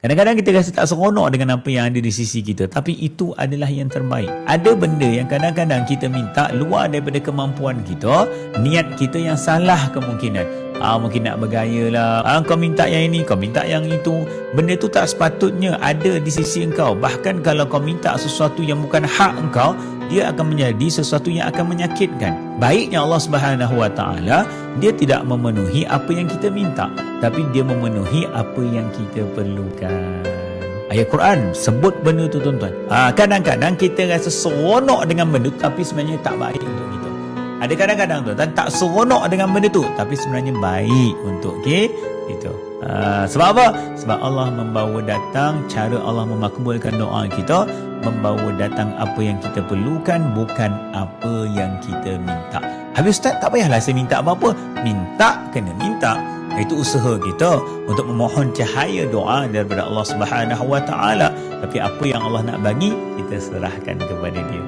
Kadang-kadang kita rasa tak seronok dengan apa yang ada di sisi kita, tapi itu adalah yang terbaik. Ada benda yang kadang-kadang kita minta luar daripada kemampuan kita, niat kita yang salah kemungkinan. Mungkin nak bergaya lah, kau minta yang ini, kau minta yang itu. Benda tu tak sepatutnya ada di sisi engkau. Bahkan kalau kau minta sesuatu yang bukan hak engkau, dia akan menjadi sesuatu yang akan menyakitkan. Baiknya Allah Subhanahu Wa Taala, dia tidak memenuhi apa yang kita minta, tapi dia memenuhi apa yang kita perlukan. Ayat Quran sebut benda tu, tuan-tuan. Kadang-kadang kita rasa seronok dengan benda tu, tapi sebenarnya tak baik untuk kita. Ada kadang-kadang tuan-tuan tak seronok dengan benda tu, tapi sebenarnya baik untuk kita. Sebab apa? Sebab Allah membawa datang, cara Allah memakbulkan doa kita, membawa datang apa yang kita perlukan, bukan apa yang kita minta. Habis Ustaz, tak payahlah saya minta apa-apa. Minta, kena minta. Itu usaha kita untuk memohon cahaya doa daripada Allah Subhanahu Wa Taala. Tapi apa yang Allah nak bagi, kita serahkan kepada Dia.